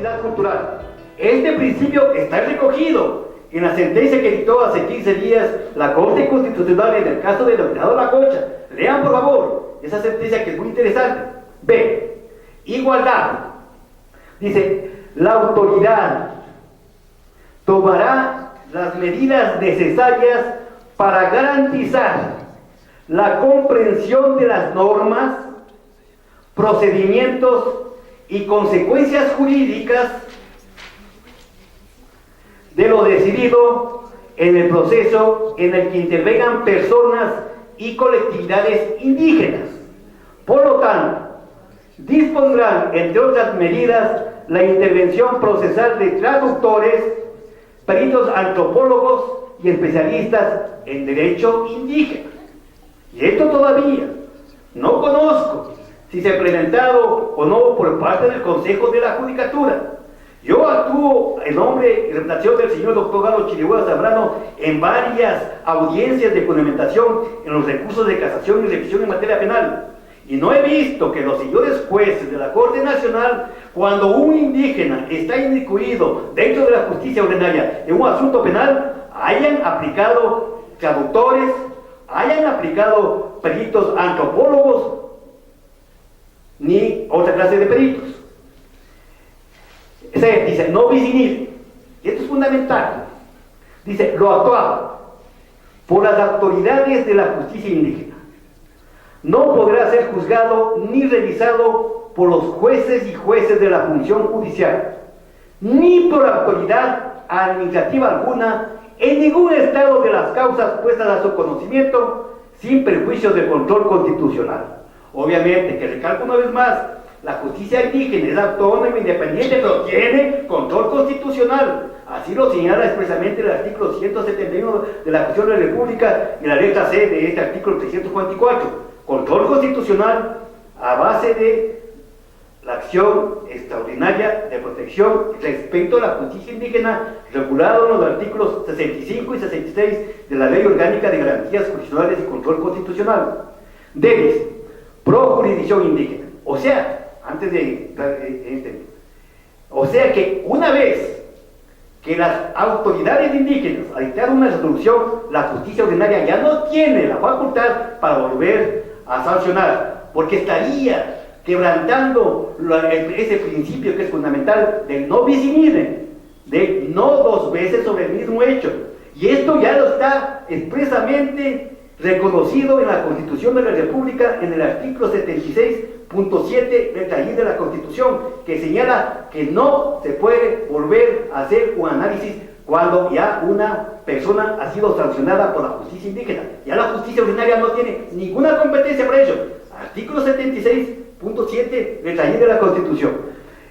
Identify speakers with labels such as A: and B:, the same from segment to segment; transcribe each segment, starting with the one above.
A: diversidad cultural. Este principio está recogido en la sentencia que dictó hace 15 días la Corte Constitucional en el caso del denominado La Concha. Lean por favor esa sentencia, que es muy interesante. B. Igualdad. Dice: la autoridad tomará las medidas necesarias para garantizar la comprensión de las normas, procedimientos y consecuencias jurídicas de lo decidido en el proceso en el que intervengan personas y colectividades indígenas. Por lo tanto, dispondrán, entre otras medidas, la intervención procesal de traductores, peritos antropólogos y especialistas en derecho indígena. Y esto todavía no conozco si se ha implementado o no por parte del Consejo de la Judicatura. Yo actúo en nombre y representación del señor doctor Galo Chiriguá Zambrano en varias audiencias de fundamentación en los recursos de casación y revisión en materia penal. Y no he visto que los señores jueces de la Corte Nacional, cuando un indígena está incluido dentro de la justicia ordinaria en un asunto penal, hayan aplicado traductores, hayan aplicado peritos antropólogos, ni otra clase de peritos. Dice: no bis in idem. Y esto es fundamental. Dice: lo actuado por las autoridades de la justicia indígena no podrá ser juzgado ni revisado por los jueces y jueces de la función judicial, ni por autoridad administrativa alguna en ningún estado de las causas puestas a su conocimiento, sin perjuicio del control constitucional. Obviamente, que recalco una vez más, la justicia indígena es autónoma e independiente, pero tiene control constitucional. Así lo señala expresamente el artículo 171 de la Constitución de la República y la letra C de este artículo 344. Control constitucional a base de la acción extraordinaria de protección respecto a la justicia indígena, regulado en los artículos 65 y 66 de la Ley Orgánica de Garantías Constitucionales y Control Constitucional. Dice: pro jurisdicción indígena. O sea, o sea que una vez que las autoridades indígenas al dictar una resolución, la justicia ordinaria ya no tiene la facultad para volver a sancionar, porque estaría quebrantando ese principio que es fundamental del no bis in idem, de no dos veces sobre el mismo hecho. Y esto ya lo está expresamente reconocido en la Constitución de la República en el artículo 76.7 letra I de la Constitución, que señala que no se puede volver a hacer un análisis cuando ya una persona ha sido sancionada por la justicia indígena. Ya la justicia ordinaria no tiene ninguna competencia para ello. Artículo 76.7 letra I de la Constitución.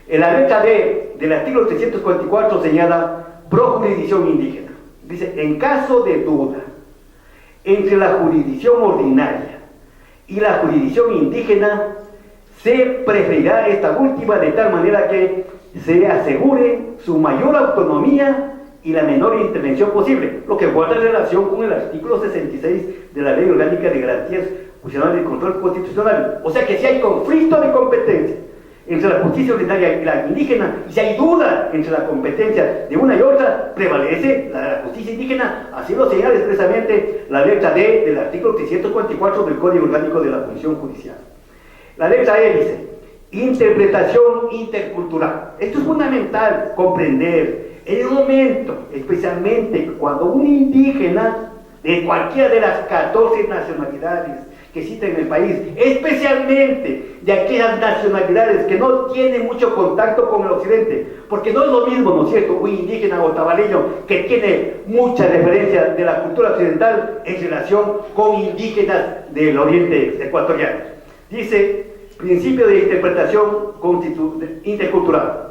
A: En la letra D del artículo 344 señala pro jurisdicción indígena. Dice: en caso de duda entre la jurisdicción ordinaria y la jurisdicción indígena, se preferirá esta última de tal manera que se asegure su mayor autonomía y la menor intervención posible, lo que guarda relación con el artículo 66 de la Ley Orgánica de Garantías Constitucionales y Control Constitucional. O sea que si hay conflicto de competencia entre la justicia ordinaria y la indígena, y si hay duda entre la competencia de una y otra, prevalece la justicia indígena. Así lo señala expresamente la letra D del artículo 344 del Código Orgánico de la Función Judicial. La letra E dice: interpretación intercultural. Esto es fundamental comprender. En un momento, especialmente cuando un indígena de cualquiera de las 14 nacionalidades que existen en el país, especialmente de aquellas nacionalidades que no tienen mucho contacto con el occidente, porque no es lo mismo, ¿no es cierto?, un indígena otavaleño que tiene mucha referencia de la cultura occidental en relación con indígenas del oriente ecuatoriano. Dice: principio de interpretación intercultural.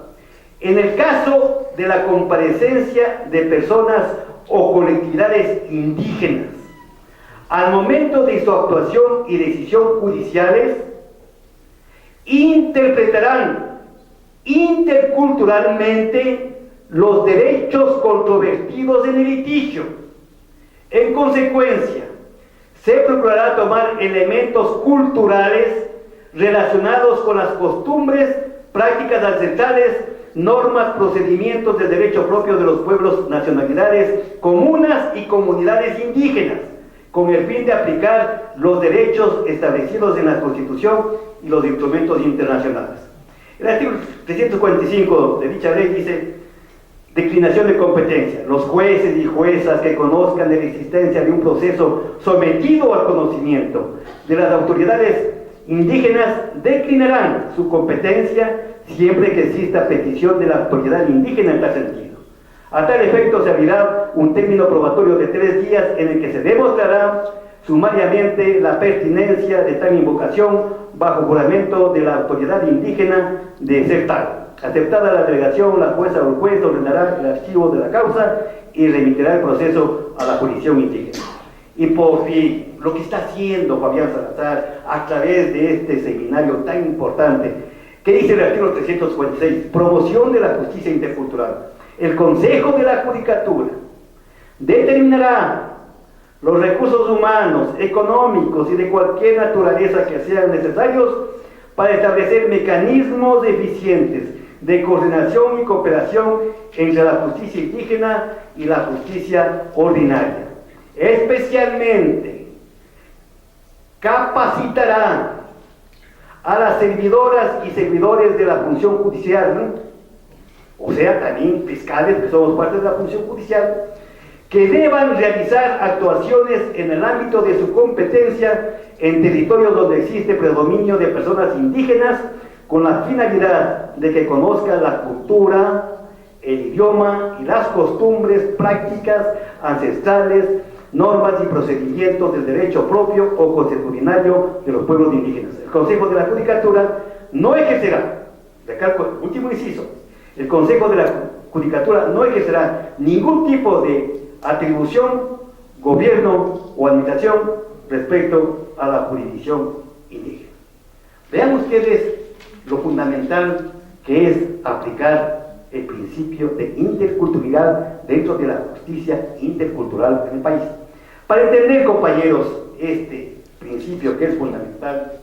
A: En el caso de la comparecencia de personas o colectividades indígenas, al momento de su actuación y decisión judiciales, interpretarán interculturalmente los derechos controvertidos en el litigio. En consecuencia, se procurará tomar elementos culturales relacionados con las costumbres, prácticas ancestrales, normas, procedimientos de derecho propio de los pueblos, nacionalidades, comunas y comunidades indígenas, con el fin de aplicar los derechos establecidos en la Constitución y los instrumentos internacionales. El artículo 345 de dicha ley dice: declinación de competencia. Los jueces y juezas que conozcan de la existencia de un proceso sometido al conocimiento de las autoridades indígenas declinarán su competencia siempre que exista petición de la autoridad indígena en tal sentido. A tal efecto se abrirá un término probatorio de 3 días en el que se demostrará sumariamente la pertinencia de tal invocación bajo juramento de la autoridad indígena de ser tal. Aceptada la delegación, la jueza o el juez ordenará el archivo de la causa y remitirá el proceso a la jurisdicción indígena. Y por fin, lo que está haciendo Fabián Salazar a través de este seminario tan importante, que dice el artículo 356, promoción de la justicia intercultural. El Consejo de la Judicatura determinará los recursos humanos, económicos y de cualquier naturaleza que sean necesarios para establecer mecanismos eficientes de coordinación y cooperación entre la justicia indígena y la justicia ordinaria. Especialmente capacitará a las servidoras y servidores de la función judicial, ¿no? O sea, también fiscales que somos parte de la función judicial, que deban realizar actuaciones en el ámbito de su competencia en territorios donde existe predominio de personas indígenas, con la finalidad de que conozcan la cultura, el idioma y las costumbres, prácticas ancestrales, normas y procedimientos del derecho propio o consuetudinario de los pueblos indígenas. El Consejo de la Judicatura no ejercerá, recalco, último inciso, el Consejo de la Judicatura no ejercerá ningún tipo de atribución, gobierno o administración respecto a la jurisdicción indígena. Vean ustedes lo fundamental que es aplicar el principio de interculturalidad dentro de la justicia intercultural en el país. Para entender, compañeros, este principio que es fundamental,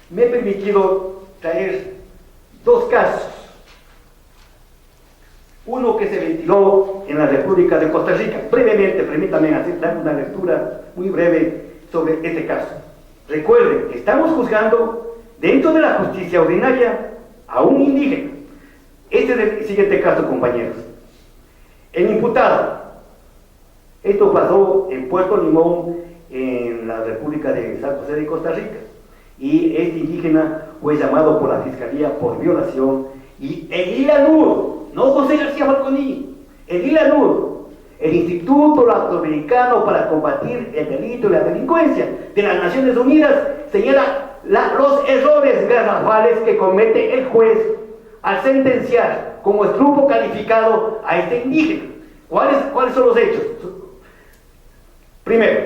A: me he permitido traer 2 casos. Uno que se ventiló en la República de Costa Rica. Brevemente, permítanme dar una lectura muy breve sobre este caso. Recuerden que estamos juzgando dentro de la justicia ordinaria a un indígena. Este es el siguiente caso, compañeros. El imputado, esto pasó en Puerto Limón, en la República de San José de Costa Rica, y este indígena fue llamado por la Fiscalía por violación, y el ILANUR, no José García Falconi, el ILANUR, el Instituto Latinoamericano para Combatir el Delito y la Delincuencia de las Naciones Unidas, señala los errores garrafales que comete el juez al sentenciar como estrupo calificado a este indígena. ¿Cuáles son los hechos? Primero,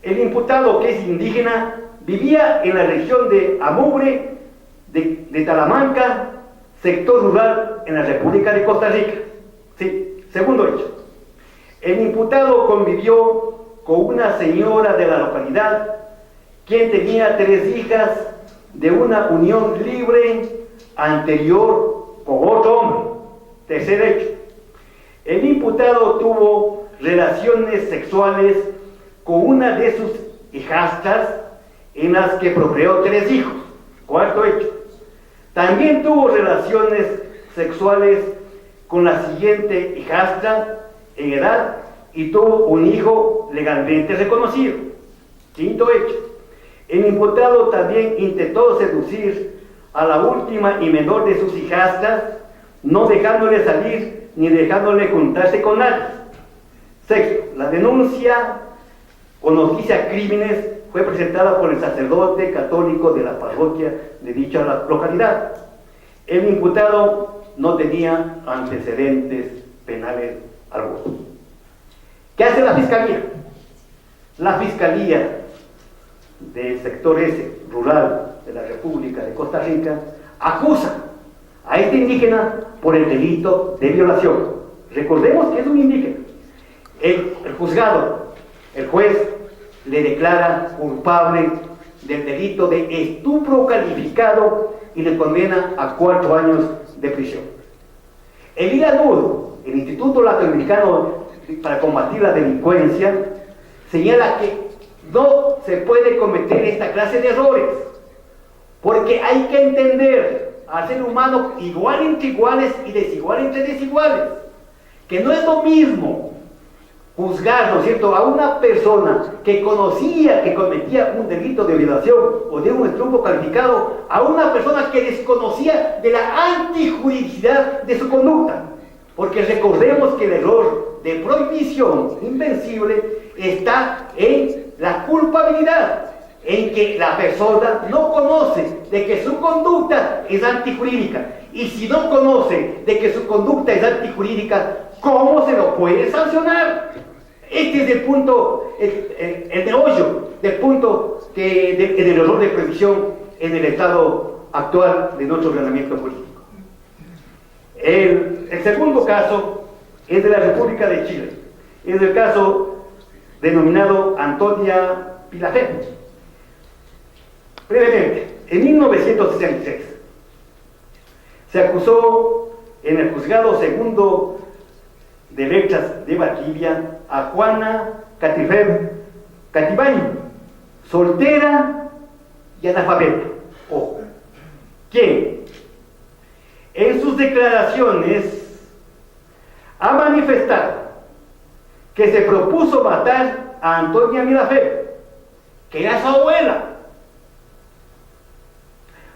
A: el imputado, que es indígena, vivía en la región de Amure, de Talamanca, sector rural en la República de Costa Rica. Sí. Segundo hecho, el imputado convivió con una señora de la localidad, quien tenía 3 hijas de una unión libre anterior con otro hombre. Tercer hecho, el imputado tuvo relaciones sexuales con una de sus hijastras, en las que procreó 3 hijos. Cuarto hecho, también tuvo relaciones sexuales con la siguiente hijastra en edad y tuvo un hijo legalmente reconocido. Quinto hecho, el imputado también intentó seducir a la última y menor de sus hijastras, no dejándole salir ni dejándole juntarse con nadie. Sexto, la denuncia o noticia de crímenes fue presentada por el sacerdote católico de la parroquia de dicha localidad. El imputado no tenía antecedentes penales algunos. ¿Qué hace la Fiscalía? La Fiscalía del sector ese, rural de la República de Costa Rica, acusa a este indígena por el delito de violación. Recordemos que es un indígena. El juzgado, el juez, le declara culpable del delito de estupro calificado y le condena a 4 años de prisión. El ILANUD, el Instituto Latinoamericano para Combatir la Delincuencia, señala que no se puede cometer esta clase de errores, porque hay que entender al ser humano igual entre iguales y desigual entre desiguales, que no es lo mismo juzgar, ¿no es cierto?, a una persona que conocía que cometía un delito de violación o de un estupro calificado, a una persona que desconocía de la antijuridicidad de su conducta. Porque recordemos que el error de prohibición invencible está en la culpabilidad, en que la persona no conoce de que su conducta es antijurídica. Y si no conoce de que su conducta es antijurídica, ¿cómo se lo puede sancionar? Este es el punto, el meollo del punto del error de prohibición en el estado actual de nuestro ordenamiento jurídico. El segundo caso es de la República de Chile. Es el caso denominado Antonia Pilafé. Brevemente, en 1966 se acusó en el juzgado segundo de letras de Valdivia a Juana Catibaño, soltera y analfabeta. Ojo. ¿Quién? En sus declaraciones ha manifestado que se propuso matar a Antonia Pilafé, que era su abuela,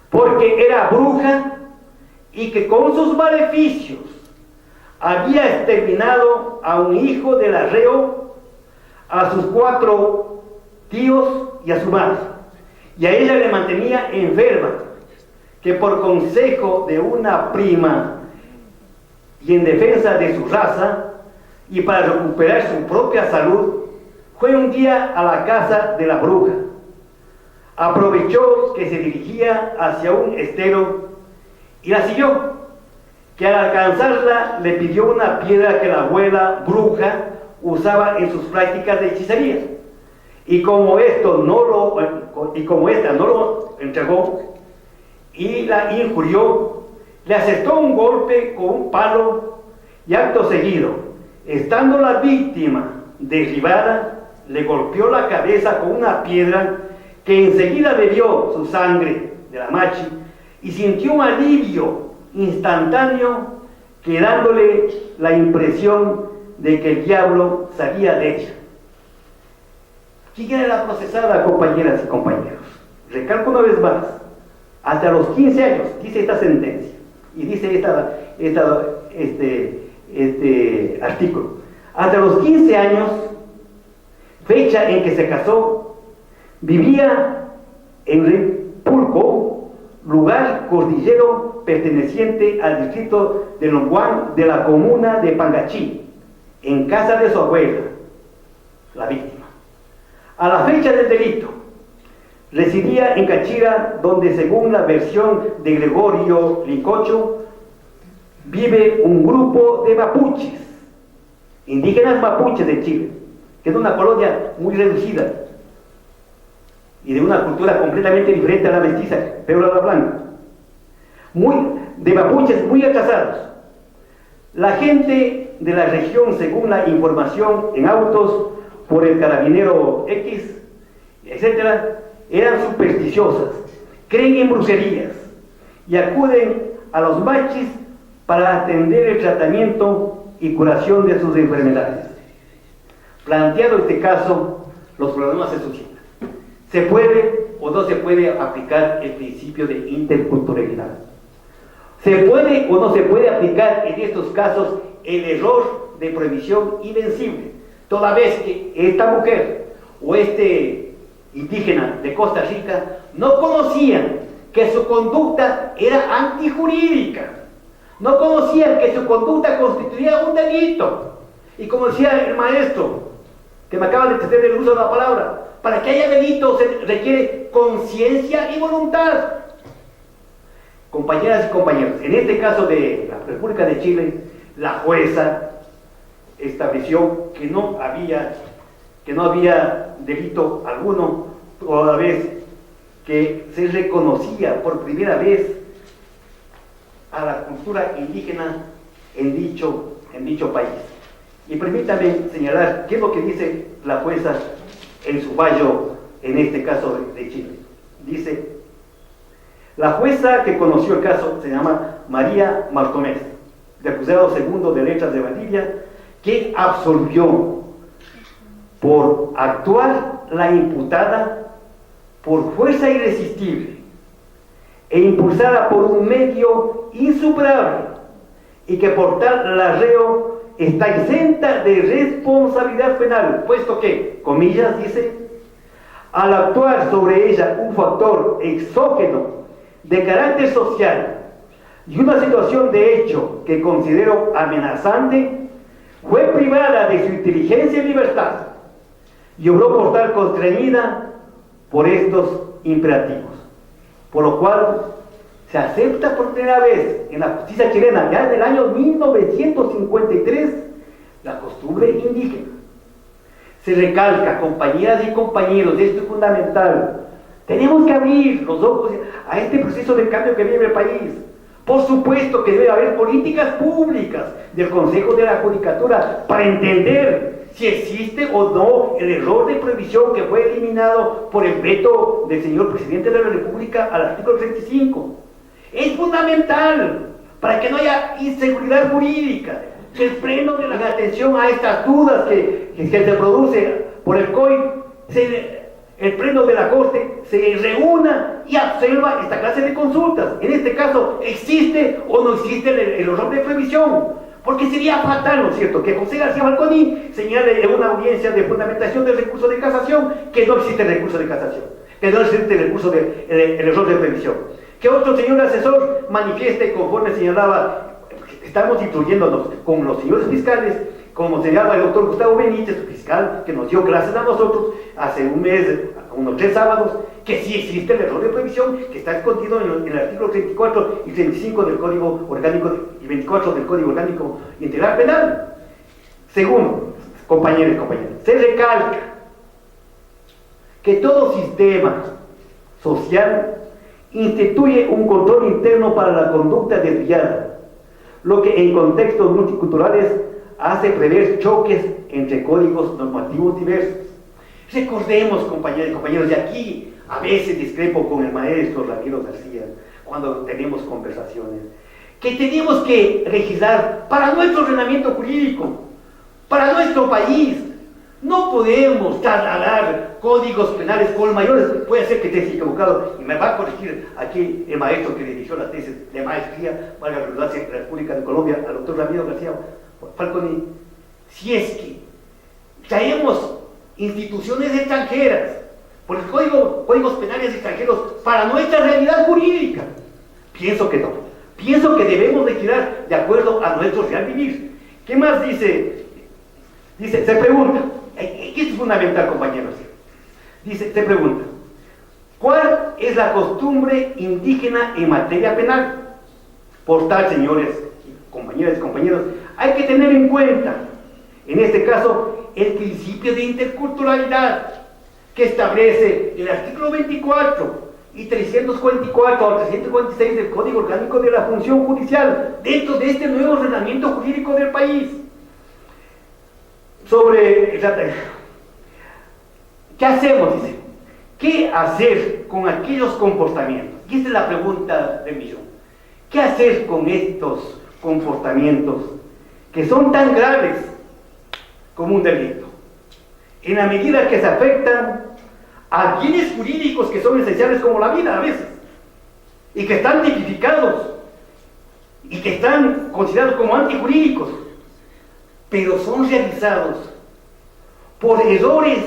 A: porque era bruja y que con sus maleficios había exterminado a un hijo del arreo, a sus 4 tíos y a su madre, y a ella le mantenía enferma, que por consejo de una prima y en defensa de su raza y para recuperar su propia salud, fue un día a la casa de la bruja. Aprovechó que se dirigía hacia un estero y la siguió, que al alcanzarla le pidió una piedra que la abuela bruja usaba en sus prácticas de hechicería. Y como esta no lo entregó y la injurió, le asestó un golpe con un palo y acto seguido, estando la víctima derribada, le golpeó la cabeza con una piedra que enseguida bebió su sangre de la machi y sintió un alivio instantáneo, quedándole la impresión de que el diablo salía de ella. ¿Quién era la procesada, compañeras y compañeros? Recalco una vez más, hasta los 15 años, dice esta sentencia, y dice este artículo, hasta los 15 años, fecha en que se casó, vivía en Repulco, lugar cordillero perteneciente al distrito de Longuán de la comuna de Pangachí, en casa de su abuela, la víctima. A la fecha del delito, residía en Cachira, donde según la versión de Gregorio Licocho, vive un grupo de mapuches, indígenas mapuches de Chile, que es una colonia muy reducida y de una cultura completamente diferente a la mestiza, pero a la blanca, de mapuches muy atrasados. La gente de la región, según la información en autos por el carabinero X, etcétera, eran supersticiosas, creen en brujerías y acuden a los machis para atender el tratamiento y curación de sus enfermedades. Planteado este caso, los problemas se suscitan. ¿Se puede o no se puede aplicar el principio de interculturalidad? ¿Se puede o no se puede aplicar en estos casos el error de prohibición invencible, toda vez que esta mujer o este indígena de Costa Rica no conocían que su conducta era antijurídica, no conocían que su conducta constituía un delito? Y como decía el maestro, que me acaba de entender el uso de la palabra, para que haya delito se requiere conciencia y voluntad. Compañeras y compañeros, en este caso de la República de Chile, la jueza estableció que no había delito alguno, toda vez que se reconocía por primera vez a la cultura indígena en dicho país. Y permítame señalar qué es lo que dice la jueza en su fallo, en este caso de Chile. Dice: la jueza que conoció el caso se llama María Martomés, del Juzgado Segundo de Letras de Valdivia, que absolvió por actuar la imputada por fuerza irresistible e impulsada por un medio insuperable, y que por tal la reo está exenta de responsabilidad penal, puesto que, comillas, dice, al actuar sobre ella un factor exógeno de carácter social y una situación de hecho que considero amenazante, fue privada de su inteligencia y libertad, y obró por tal constreñida por estos imperativos, por lo cual se acepta por primera vez en la justicia chilena, ya en el año 1953, la costumbre indígena. Se recalca, compañeras y compañeros, esto es fundamental, tenemos que abrir los ojos a este proceso de cambio que vive el país. Por supuesto que debe haber políticas públicas del Consejo de la Judicatura para entender si existe o no el error de prohibición que fue eliminado por el veto del señor presidente de la República al artículo 35. Es fundamental para que no haya inseguridad jurídica, que el freno de la atención a estas dudas que se produce por el COI, el pleno de la Corte se reúna y absorba esta clase de consultas. En este caso, ¿existe o no existe el error de prohibición? Porque sería fatal, ¿no es cierto?, que José García Falconi señale en una audiencia de fundamentación del recurso de casación que no existe el recurso de casación, que no existe el recurso el error de prohibición. Que otro señor asesor manifieste, conforme señalaba, estamos instruyéndonos con los señores fiscales, como señalaba el doctor Gustavo Benítez, fiscal, que nos dio clases a nosotros hace un mes, unos 3 sábados, que sí existe el error de prohibición, que está escondido en el artículo 34 y 35 del Código Orgánico y 24 del Código Orgánico Integral Penal. Segundo, compañeros y compañeras, se recalca que todo sistema social instituye un control interno para la conducta desviada, lo que en contextos multiculturales hace prever choques entre códigos normativos diversos. Recordemos, compañeros y compañeros, y aquí a veces discrepo con el maestro Ramiro García cuando tenemos conversaciones, que tenemos que legislar para nuestro ordenamiento jurídico, para nuestro país. No podemos trasladar códigos penales con mayores. Puede ser que esté equivocado y me va a corregir aquí el maestro que dirigió la tesis de maestría, valga la redundancia, en la República de Colombia, al doctor Ramiro García Falconi. Si es que traemos instituciones extranjeras, por el códigos penales extranjeros, para nuestra realidad jurídica, pienso que no. Pienso que debemos legislar de acuerdo a nuestro real vivir. ¿Qué más dice? Se pregunta, esto es fundamental, compañeros. Se pregunta, ¿cuál es la costumbre indígena en materia penal? Por tal, señores, compañeras y compañeros, hay que tener en cuenta, en este caso, el principio de interculturalidad que establece el artículo 24 y 344 o 346 del Código Orgánico de la Función Judicial, dentro de este nuevo ordenamiento jurídico del país. ¿Qué hacemos? Dice, ¿qué hacer con aquellos comportamientos? Y esta es la pregunta del millón. ¿Qué hacer con estos comportamientos que son tan graves como un delito, en la medida que se afectan a bienes jurídicos que son esenciales como la vida a veces, y que están tipificados y que están considerados como antijurídicos, pero son realizados por errores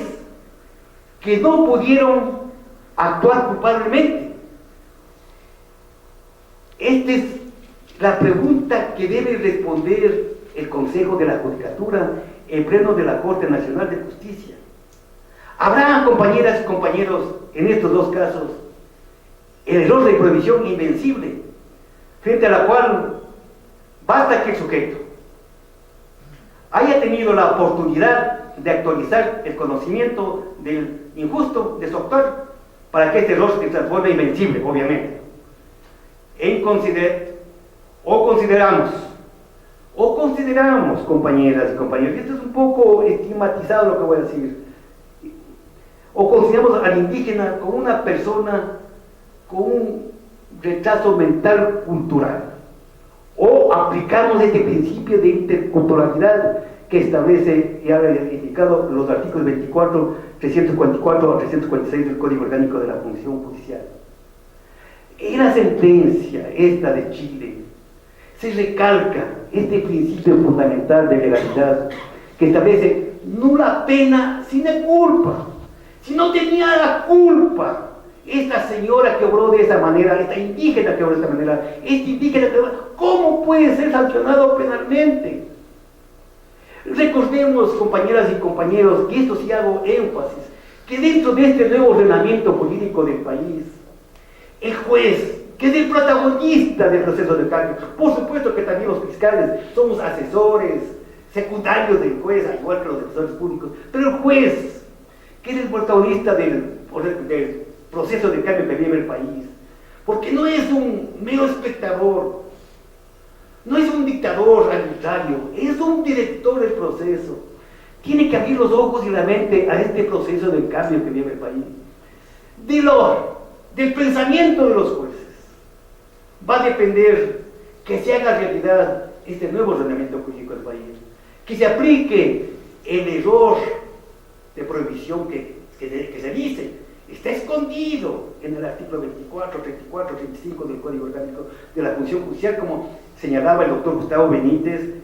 A: que no pudieron actuar culpablemente? Esta es la pregunta que debe responder el Consejo de la Judicatura, el Pleno de la Corte Nacional de Justicia. Habrá, compañeras y compañeros, en estos dos casos, el error de prohibición invencible, frente a la cual basta que el sujeto haya tenido la oportunidad de actualizar el conocimiento del injusto de su autor para que este error se transforme invencible, obviamente. Consideramos O consideramos, compañeras y compañeros, y esto es un poco estigmatizado lo que voy a decir, o consideramos al indígena como una persona con un retraso mental cultural, o aplicamos este principio de interculturalidad que establece, ya he indicado, los artículos 24, 344 a 346 del Código Orgánico de la Función Judicial. En la sentencia esta de Chile se recalca este principio fundamental de legalidad que establece nula pena sine culpa. Si no tenía la culpa esta señora que obró de esa manera, esta indígena que obró de esta manera, este indígena que obró, ¿cómo puede ser sancionado penalmente? Recordemos, compañeras y compañeros, que esto sí hago énfasis, que dentro de este nuevo ordenamiento jurídico del país, el juez, que es el protagonista del proceso de cambio, por supuesto que también los fiscales somos asesores secundarios del juez, al igual que los defensores públicos, pero el juez, que es el protagonista del proceso de cambio que vive el país, porque no es un mero espectador, no es un dictador arbitrario, es un director del proceso. Tiene que abrir los ojos y la mente a este proceso de cambio que vive el país. Del pensamiento de los jueces va a depender que se haga realidad este nuevo ordenamiento jurídico del país, que se aplique el error de prohibición que se dice, está escondido en el artículo 24, 34, 35 del Código Orgánico de la Función Judicial, como señalaba el doctor Gustavo Benítez,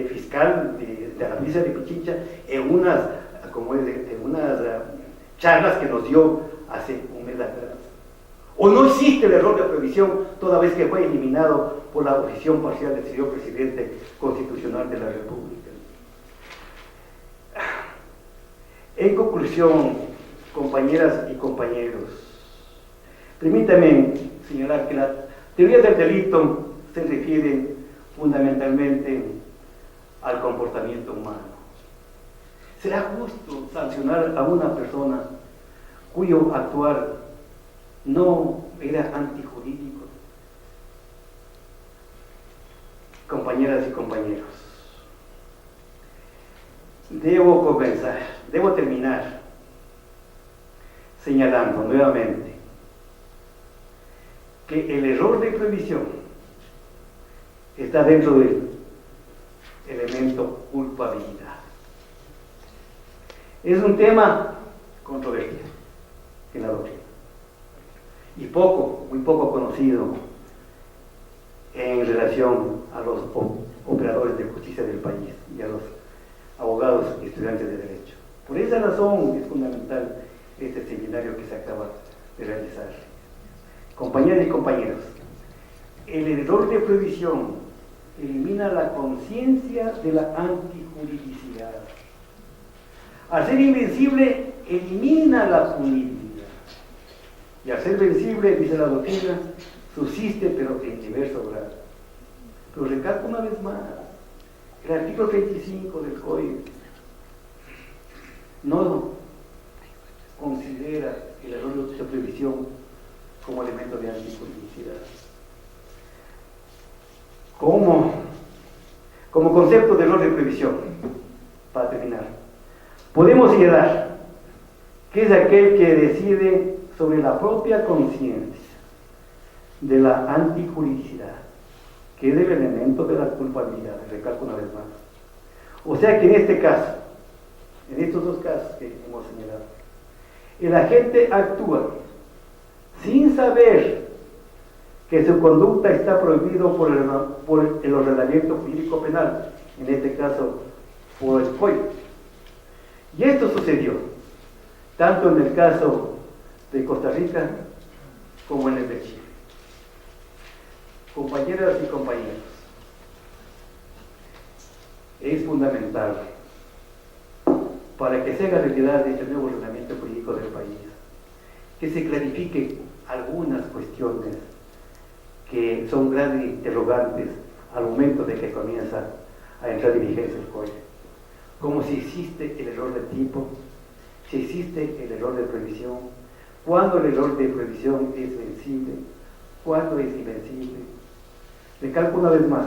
A: fiscal de la provincia de Pichincha, en unas charlas que nos dio hace un mes atrás. O no existe el error de prohibición, toda vez que fue eliminado por la oposición parcial del señor presidente constitucional de la República. En conclusión, compañeras y compañeros, permítanme señalar que la teoría del delito se refiere fundamentalmente al comportamiento humano. ¿Será justo sancionar a una persona cuyo actuar no era antijurídico? Compañeras y compañeros, debo terminar señalando nuevamente que el error de prohibición está dentro del elemento culpabilidad. Es un tema controvertido en la doctrina y muy poco conocido en relación a los operadores de justicia del país y a los abogados y estudiantes de derecho. Por esa razón es fundamental este seminario que se acaba de realizar. Compañeras y compañeros, el error de prohibición elimina la conciencia de la antijuridicidad. Al ser invencible, elimina la punibilidad. Y al ser vencible, dice la doctrina, subsiste pero en diverso grado. Pero recalco una vez más, el artículo 35 del Código no considera el error de prohibición como elemento de antijuridicidad. Como concepto de error de prohibición, para terminar, podemos señalar que es aquel que decide sobre la propia conciencia de la antijuridicidad, que es el elemento de la culpabilidad, recalco una vez más. O sea que en este caso, en estos dos casos que hemos señalado, el agente actúa sin saber que su conducta está prohibido por el ordenamiento jurídico penal, en este caso por el COI. Y esto sucedió tanto en el caso de Costa Rica como en el de Chile. Compañeras y compañeros, es fundamental para que se haga realidad este nuevo ordenamiento jurídico del país que se clarifiquen algunas cuestiones que son grandes interrogantes al momento de que comienza a entrar en vigencia el COI, como si existe el error de tipo, si existe el error de prohibición, cuándo el error de prohibición es vencible, cuándo es invencible. Recalco una vez más,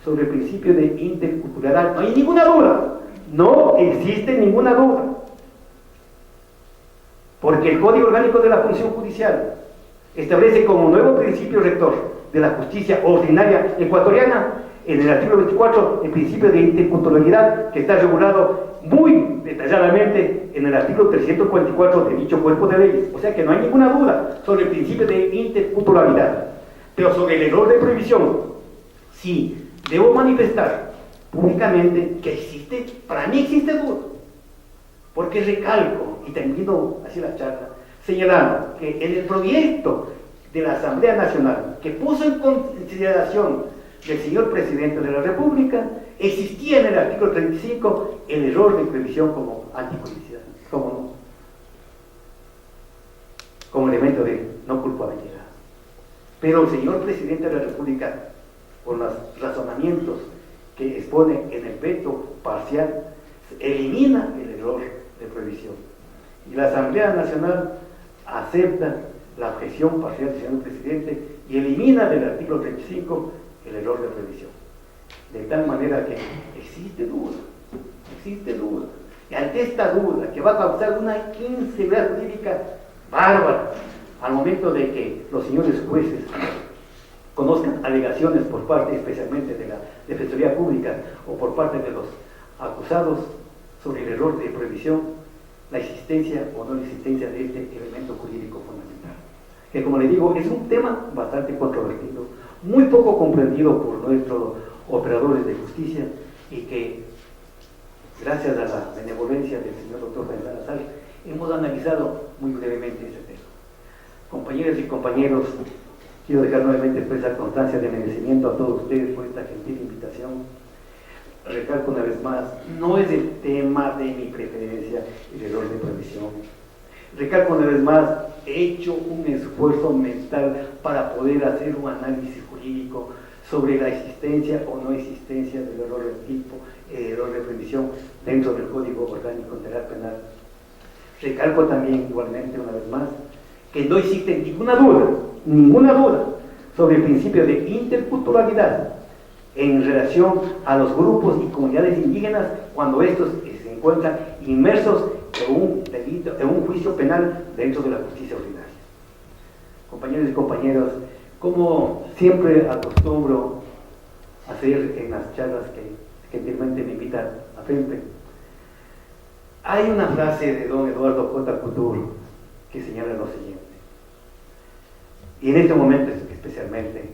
A: sobre el principio de interculturalidad. No hay ninguna duda, no existe ninguna duda, porque el Código Orgánico de la Función Judicial establece como nuevo principio rector de la justicia ordinaria ecuatoriana, en el artículo 24, el principio de interculturalidad, que está regulado muy detalladamente en el artículo 344 de dicho cuerpo de leyes. O sea que no hay ninguna duda sobre el principio de interculturalidad. Pero sobre el error de prohibición, sí, debo manifestar públicamente que existe, para mí existe duda, porque recalco, y termino así la charla, señalando que en el proyecto de la Asamblea Nacional, que puso en consideración del señor Presidente de la República, existía en el artículo 35 el error de previsión como antijudicidad, como elemento de no culpabilidad. Pero el señor Presidente de la República, por los razonamientos que expone en el veto parcial, elimina el error de previsión. Y la Asamblea Nacional acepta la objeción parcial del señor Presidente y elimina del artículo 35 el error de previsión. De tal manera que existe duda. Y ante esta duda, que va a causar una inseguridad jurídica bárbara, al momento de que los señores jueces conozcan alegaciones por parte especialmente de la Defensoría Pública o por parte de los acusados sobre el error de previsión, la existencia o no la existencia de este elemento jurídico fundamental, que como le digo es un tema bastante controvertido, muy poco comprendido por nuestros operadores de justicia, y que gracias a la benevolencia del señor doctor Juan Salazar hemos analizado muy brevemente este tema. Compañeras y compañeros, quiero dejar nuevamente pues la constancia de agradecimiento a todos ustedes por esta gentil invitación. Recalco una vez más, no es el tema de mi preferencia el error de previsión. Recalco una vez más, he hecho un esfuerzo mental para poder hacer un análisis jurídico sobre la existencia o no existencia del error de tipo, error de previsión dentro del Código Orgánico Integral Penal. Recalco también, igualmente, una vez más, que no existe ninguna duda sobre el principio de interculturalidad en relación a los grupos y comunidades indígenas cuando estos se encuentran inmersos en un delito, en un juicio penal dentro de la justicia ordinaria. Compañeros y compañeras, como siempre acostumbro hacer en las charlas que gentilmente me invitan a frente, hay una frase de don Eduardo J. Couture que señala lo siguiente, y en este momento especialmente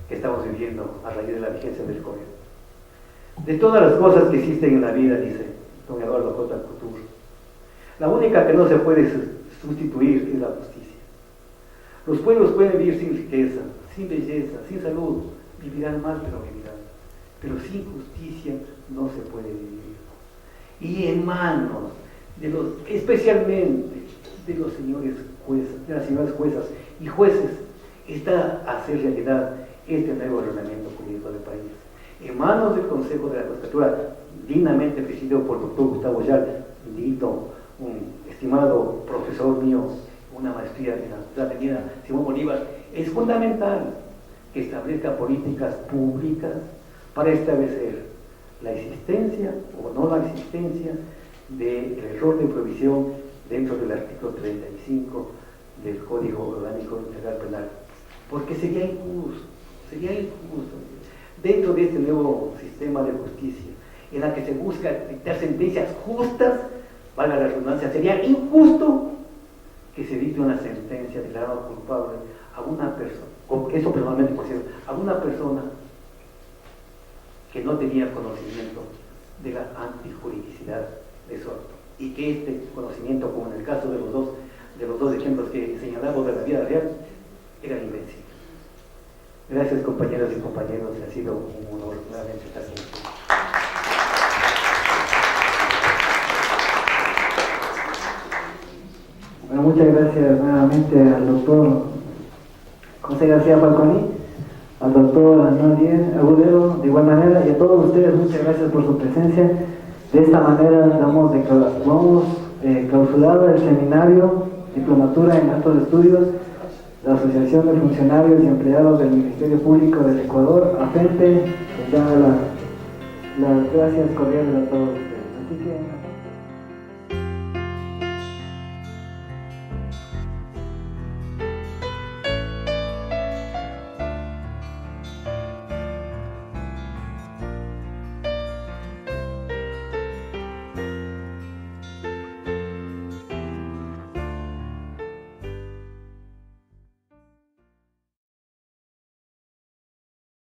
A: que estamos viviendo a raíz de la vigencia del COVID. De todas las cosas que existen en la vida, dice don Eduardo J. Couture, la única que no se puede sustituir es la justicia. Los pueblos pueden vivir sin riqueza, sin belleza, sin salud, vivirán mal, pero vivirán. Pero sin justicia no se puede vivir. Y en manos de los, especialmente de los señores jueces, de las señoras juezas y jueces, está a hacer realidad este nuevo ordenamiento jurídico del país. En manos del Consejo de la Judicatura, dignamente presidido por el doctor Gustavo Yal, un estimado profesor mío, una maestría en la avenida Simón Bolívar, es fundamental que establezca políticas públicas para establecer la existencia o no la existencia del error de previsión dentro del artículo 35 del Código Orgánico Integral Penal, porque sería injusto dentro de este nuevo sistema de justicia en la que se busca dictar sentencias justas, valga la redundancia, sería injusto que se dicte una sentencia declarada culpable a una persona, eso personalmente por cierto, a una persona que no tenía conocimiento de la antijuridicidad de su acto, y que este conocimiento, como en el caso de los dos ejemplos que señalamos de la vida real, era invencible. Gracias, compañeras y compañeros, ha sido un honor nuevamente estar con ustedes.
B: Bueno, muchas gracias nuevamente al doctor José García Falconi, al doctor Noel Agudelo, de igual manera, y a todos ustedes, muchas gracias por su presencia. De esta manera vamos clausurado el seminario Diplomatura en Altos Estudios la Asociación de Funcionarios y Empleados del Ministerio Público del Ecuador, AFEMPE, les da las gracias cordiales a todos ustedes. Así que